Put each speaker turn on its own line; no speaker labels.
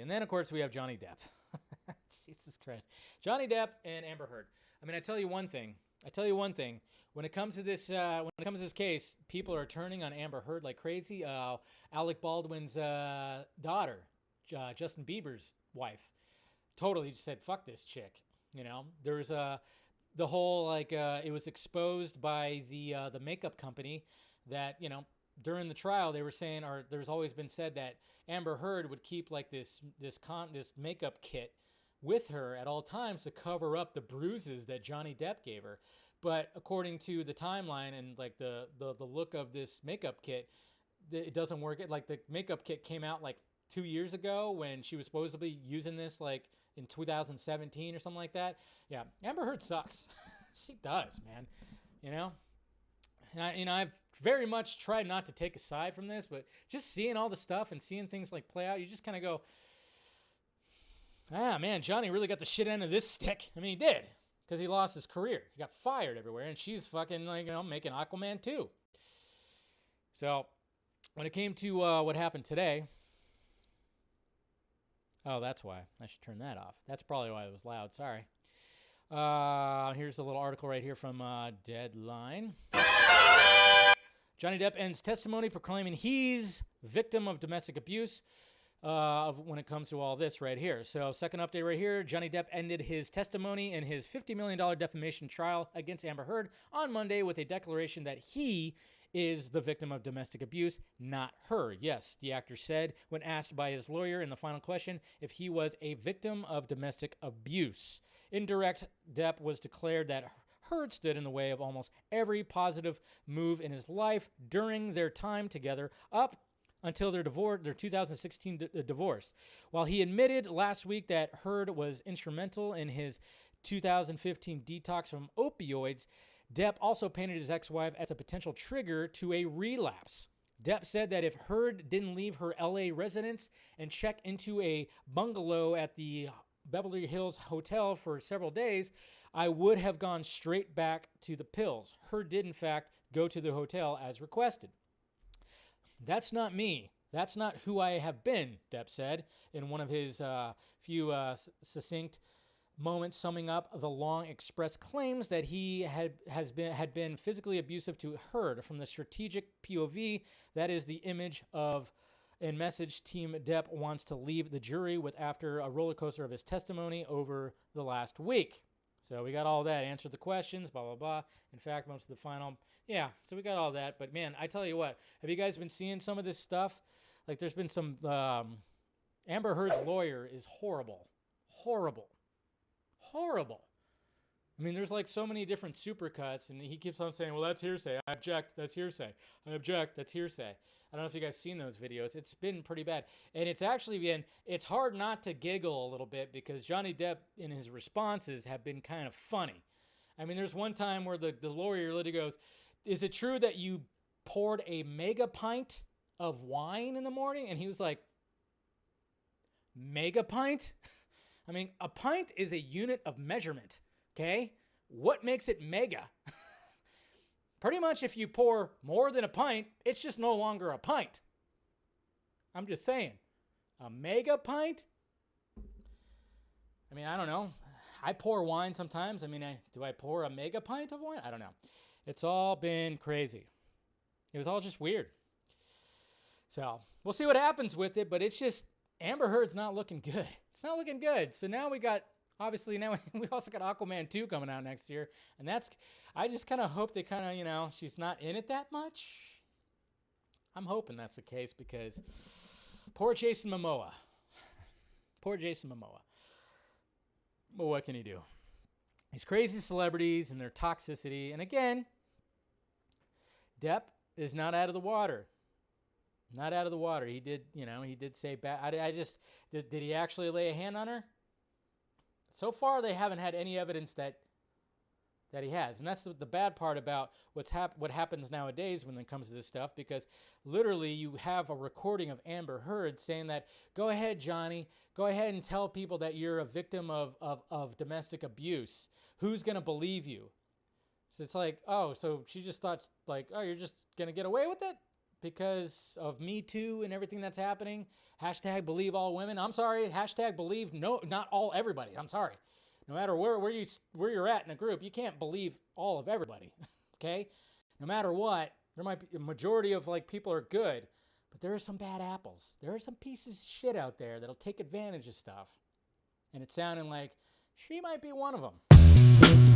And then, of course, we have Johnny Depp. Jesus Christ. Johnny Depp and Amber Heard. I mean, I tell you one thing. When it comes to this, case, people are turning on Amber Heard like crazy. Alec Baldwin's daughter, Justin Bieber's wife, totally just said, "Fuck this chick." You know, there's the whole it was exposed by the makeup company that during the trial they were saying, or there's always been said that Amber Heard would keep like this makeup kit with her at all times to cover up the bruises that Johnny Depp gave her. But according to the timeline and like the look of this makeup kit, it doesn't work. Like the makeup kit came out like 2 years ago when she was supposedly using this like in 2017 or something like that. Yeah, Amber Heard sucks. She does, man. And I've very much tried not to take a side from this, but just seeing all the stuff and seeing things like play out, you just kind of go, man, Johnny really got the shit end of this stick. I mean, he did, because he lost his career. He got fired everywhere, and she's fucking making Aquaman 2. So when it came to what happened today, oh, that's why. I should turn that off. That's probably why it was loud. Sorry. Here's a little article right here from Deadline. Johnny Depp ends testimony proclaiming he's victim of domestic abuse when it comes to all this right here. So second update right here, Johnny Depp ended his testimony in his $50 million defamation trial against Amber Heard on Monday with a declaration that he is the victim of domestic abuse, not her. Yes, the actor said when asked by his lawyer in the final question if he was a victim of domestic abuse. Indirect, Depp was declared that Heard stood in the way of almost every positive move in his life during their time together up until their 2016 divorce. While he admitted last week that Heard was instrumental in his 2015 detox from opioids, Depp also painted his ex-wife as a potential trigger to a relapse. Depp said that if Heard didn't leave her LA residence and check into a bungalow at the Beverly Hills Hotel for several days, I would have gone straight back to the pills. Heard did, in fact, go to the hotel as requested. That's not me. That's not who I have been, Depp said in one of his few succinct moments summing up the long expressed claims that he had been physically abusive to Heard. From the strategic POV, that is the image of and message Team Depp wants to leave the jury with after a roller coaster of his testimony over the last week. So we got all that, answered the questions, blah, blah, blah. In fact, most of the final, yeah, so we got all that. But man, I tell you what, have you guys been seeing some of this stuff? Like there's been some, Amber Heard's lawyer is horrible. I mean, there's like so many different supercuts, and he keeps on saying, well, that's hearsay. I object. That's hearsay. I object. That's hearsay. I don't know if you guys seen those videos. It's been pretty bad. And it's actually been, it's hard not to giggle a little bit because Johnny Depp in his responses have been kind of funny. I mean, there's one time where the lawyer literally goes, is it true that you poured a mega pint of wine in the morning? And he was like, mega pint? I mean, a pint is a unit of measurement, okay? What makes it mega? Pretty much if you pour more than a pint, it's just no longer a pint. I'm just saying. A mega pint? I mean, I don't know. I pour wine sometimes. I mean, do I pour a mega pint of wine? I don't know. It's all been crazy. It was all just weird. So, we'll see what happens with it, but it's just, Amber Heard's not looking good. It's not looking good. So now we got, obviously now we also got Aquaman 2 coming out next year. And that's, I just kind of hope they kind of, she's not in it that much. I'm hoping that's the case because poor Jason Momoa. Poor Jason Momoa. But what can he do? These crazy celebrities and their toxicity. And again, Depp is not out of the water. Not out of the water. He did, he did say bad. Did he actually lay a hand on her? So far, they haven't had any evidence that he has. And that's the bad part about what happens nowadays when it comes to this stuff, because literally you have a recording of Amber Heard saying that, go ahead, Johnny, go ahead and tell people that you're a victim of domestic abuse. Who's going to believe you? So it's like, oh, so she just thought like, oh, you're just going to get away with it? because of Me Too and everything that's happening. Hashtag believe all women. I'm sorry. Hashtag believe not all everybody. I'm sorry. No matter where you're at in a group, you can't believe all of everybody. Okay? No matter what, there might be a majority of like people are good, but there are some bad apples. There are some pieces of shit out there that'll take advantage of stuff. And it's sounding like she might be one of them.